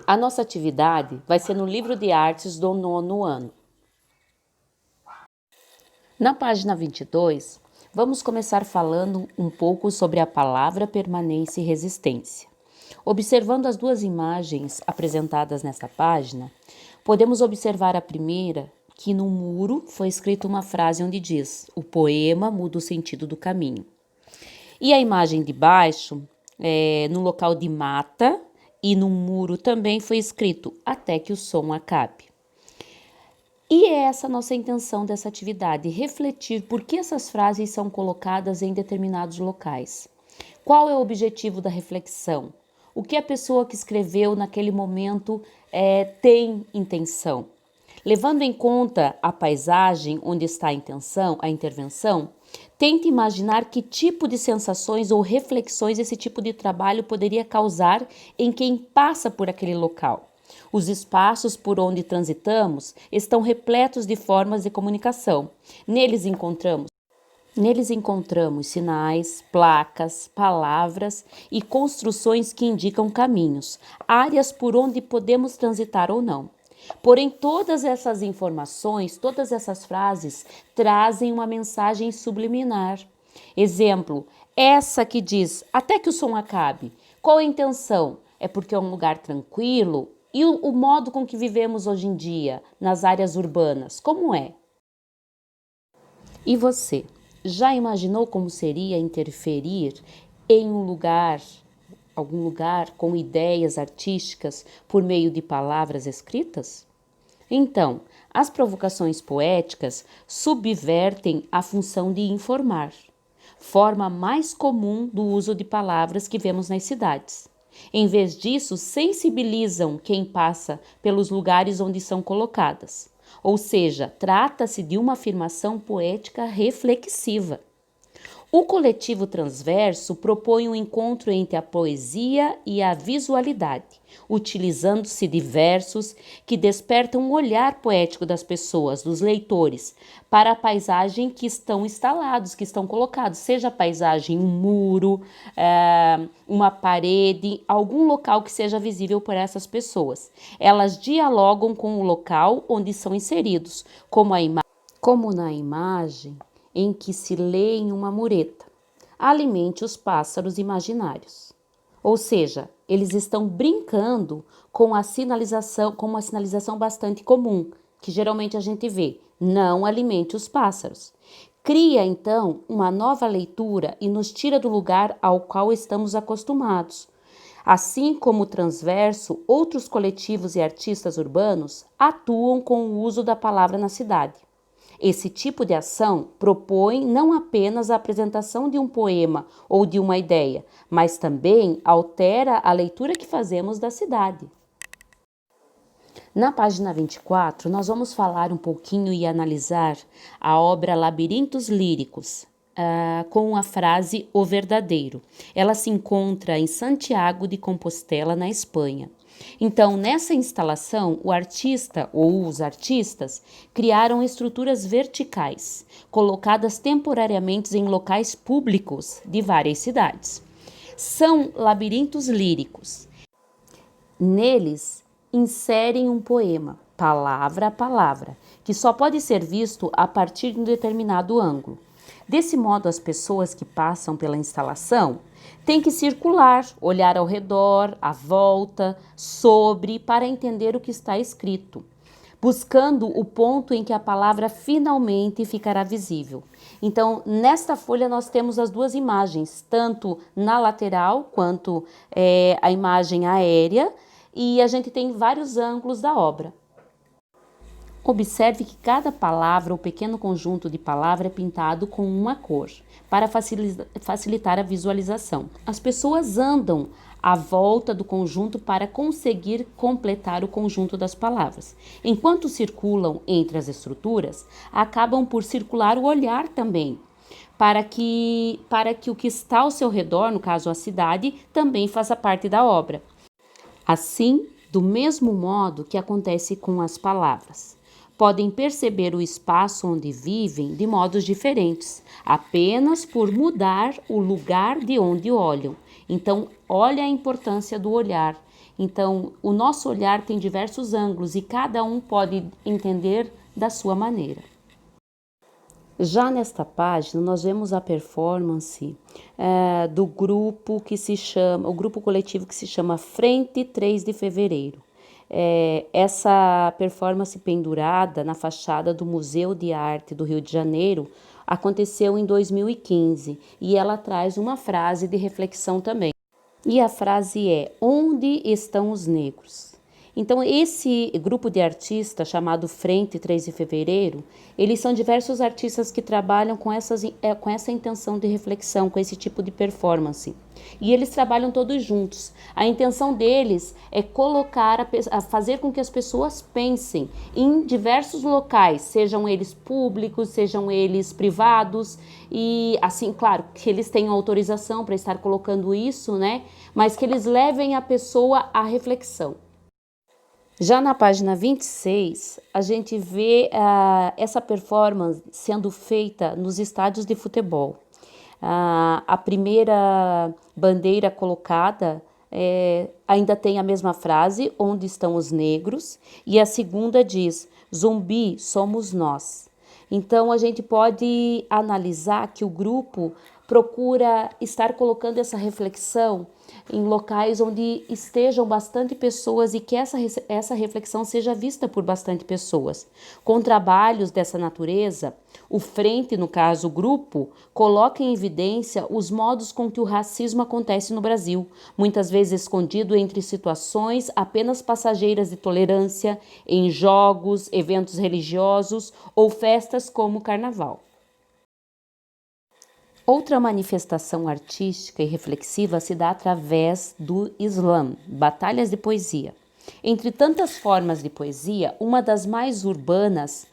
A nossa atividade vai ser no livro de artes do 9º ano. Na página 22, vamos começar falando um pouco sobre a palavra permanência e resistência. Observando as duas imagens apresentadas nesta página, podemos observar a primeira, que no muro foi escrita uma frase onde diz: o poema muda o sentido do caminho. E a imagem de baixo, no local de mata e no muro também foi escrito: até que o som acabe. E é essa a nossa intenção dessa atividade, refletir por que essas frases são colocadas em determinados locais. Qual é o objetivo da reflexão? O que a pessoa que escreveu naquele momento tem intenção? Levando em conta a paisagem onde está a intervenção, tente imaginar que tipo de sensações ou reflexões esse tipo de trabalho poderia causar em quem passa por aquele local. Os espaços por onde transitamos estão repletos de formas de comunicação. Neles encontramos sinais, placas, palavras e construções que indicam caminhos, áreas por onde podemos transitar ou não. Porém, todas essas informações, todas essas frases trazem uma mensagem subliminar. Exemplo, essa que diz, até que o som acabe. Qual a intenção? É porque é um lugar tranquilo? E o modo com que vivemos hoje em dia, nas áreas urbanas, como é? E você, já imaginou como seria interferir em algum lugar com ideias artísticas por meio de palavras escritas? Então, as provocações poéticas subvertem a função de informar, forma mais comum do uso de palavras que vemos nas cidades. Em vez disso, sensibilizam quem passa pelos lugares onde são colocadas. Ou seja, trata-se de uma afirmação poética reflexiva. O coletivo transverso propõe um encontro entre a poesia e a visualidade, utilizando-se de versos que despertam um olhar poético das pessoas, dos leitores, para a paisagem que estão instalados, que estão colocados, seja a paisagem um muro, uma parede, algum local que seja visível por essas pessoas. Elas dialogam com o local onde são inseridos, como na imagem em que se lê em uma mureta. Alimente os pássaros imaginários. Ou seja, eles estão brincando com uma sinalização bastante comum, que geralmente a gente vê, não alimente os pássaros. Cria, então, uma nova leitura e nos tira do lugar ao qual estamos acostumados. Assim como o transverso, outros coletivos e artistas urbanos atuam com o uso da palavra na cidade. Esse tipo de ação propõe não apenas a apresentação de um poema ou de uma ideia, mas também altera a leitura que fazemos da cidade. Na página 24, nós vamos falar um pouquinho e analisar a obra Labirintos Líricos, com a frase O Verdadeiro. Ela se encontra em Santiago de Compostela, na Espanha. Então, nessa instalação, o artista ou os artistas criaram estruturas verticais, colocadas temporariamente em locais públicos de várias cidades. São labirintos líricos. Neles, inserem um poema, palavra a palavra, que só pode ser visto a partir de um determinado ângulo. Desse modo, as pessoas que passam pela instalação têm que circular, olhar ao redor, à volta, sobre, para entender o que está escrito, buscando o ponto em que a palavra finalmente ficará visível. Então, nesta folha nós temos as duas imagens, tanto na lateral quanto a imagem aérea, e a gente tem vários ângulos da obra. Observe que cada palavra ou pequeno conjunto de palavra é pintado com uma cor, para facilitar a visualização. As pessoas andam à volta do conjunto para conseguir completar o conjunto das palavras. Enquanto circulam entre as estruturas, acabam por circular o olhar também, para que o que está ao seu redor, no caso a cidade, também faça parte da obra. Assim, do mesmo modo que acontece com as palavras. Podem perceber o espaço onde vivem de modos diferentes, apenas por mudar o lugar de onde olham. Então, olha a importância do olhar Então, o nosso olhar tem diversos ângulos e cada um pode entender da sua maneira. Já nesta página, nós vemos a performance do grupo que se chama, o grupo coletivo que se chama Frente 3 de Fevereiro. Essa performance pendurada na fachada do Museu de Arte do Rio de Janeiro aconteceu em 2015 e ela traz uma frase de reflexão também. E a frase é: onde estão os negros? Então, esse grupo de artistas chamado Frente 3 de Fevereiro, eles são diversos artistas que trabalham com essa intenção de reflexão, com esse tipo de performance. E eles trabalham todos juntos. A intenção deles é fazer com que as pessoas pensem em diversos locais, sejam eles públicos, sejam eles privados, e assim, claro, que eles tenham autorização para estar colocando isso, né? Mas que eles levem a pessoa à reflexão. Já na página 26, a gente vê essa performance sendo feita nos estádios de futebol. A primeira bandeira colocada ainda tem a mesma frase, onde estão os negros, e a segunda diz, zumbi somos nós. Então, a gente pode analisar que o grupo procura estar colocando essa reflexão em locais onde estejam bastante pessoas e que essa reflexão seja vista por bastante pessoas. Com trabalhos dessa natureza, o Frente, no caso o grupo, coloca em evidência os modos com que o racismo acontece no Brasil, muitas vezes escondido entre situações apenas passageiras de tolerância, em jogos, eventos religiosos ou festas como o Carnaval. Outra manifestação artística e reflexiva se dá através do Islã, batalhas de poesia. Entre tantas formas de poesia, uma das mais urbanas,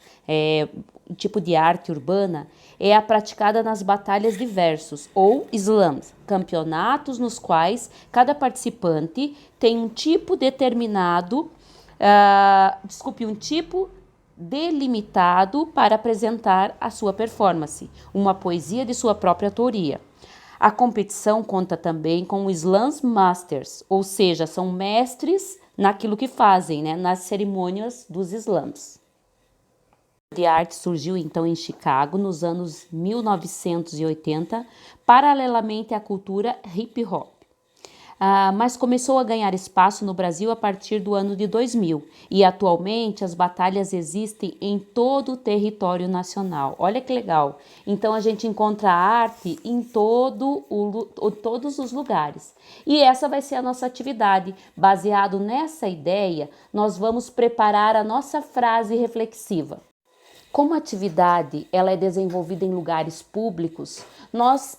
tipo de arte urbana, é a praticada nas batalhas de versos, ou slams, campeonatos nos quais cada participante tem um tipo delimitado para apresentar a sua performance, uma poesia de sua própria autoria. A competição conta também com os Slams Masters, ou seja, são mestres naquilo que fazem, né, nas cerimônias dos slams. De arte surgiu então em Chicago nos anos 1980, paralelamente à cultura hip hop. Mas começou a ganhar espaço no Brasil a partir do ano de 2000 e atualmente as batalhas existem em todo o território nacional. Olha que legal! Então a gente encontra arte em todos os lugares. E essa vai ser a nossa atividade. Baseado nessa ideia, nós vamos preparar a nossa frase reflexiva. Como a atividade ela é desenvolvida em lugares públicos, nós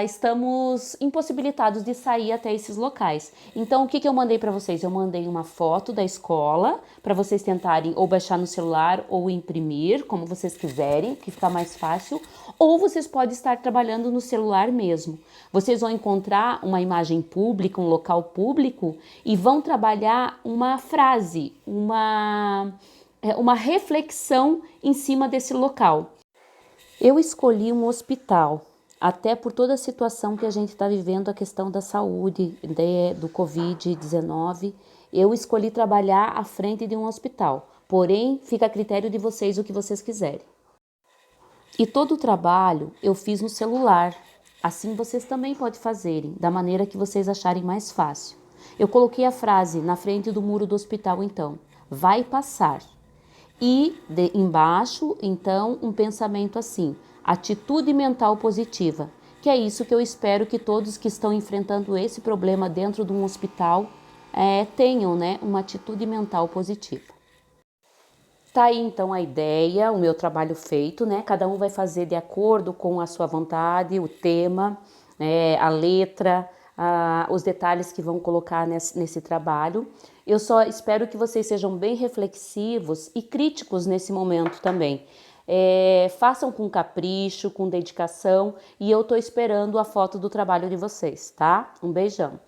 estamos impossibilitados de sair até esses locais. Então, o que eu mandei para vocês? Eu mandei uma foto da escola para vocês tentarem ou baixar no celular ou imprimir, como vocês quiserem, que fica mais fácil. Ou vocês podem estar trabalhando no celular mesmo. Vocês vão encontrar uma imagem pública, um local público e vão trabalhar uma frase, uma reflexão em cima desse local. Eu escolhi um hospital, até por toda a situação que a gente está vivendo, a questão da saúde, do Covid-19, eu escolhi trabalhar à frente de um hospital. Porém, fica a critério de vocês o que vocês quiserem. E todo o trabalho eu fiz no celular, assim vocês também podem fazerem, da maneira que vocês acharem mais fácil. Eu coloquei a frase na frente do muro do hospital então, vai passar. E embaixo, então, um pensamento assim, atitude mental positiva, que é isso que eu espero que todos que estão enfrentando esse problema dentro de um hospital tenham, né, uma atitude mental positiva. Tá aí então a ideia, o meu trabalho feito, né? Cada um vai fazer de acordo com a sua vontade, o tema, a letra, os detalhes que vão colocar nesse trabalho. Eu só espero que vocês sejam bem reflexivos e críticos nesse momento também. Façam com capricho, com dedicação e eu tô esperando a foto do trabalho de vocês, tá? Um beijão!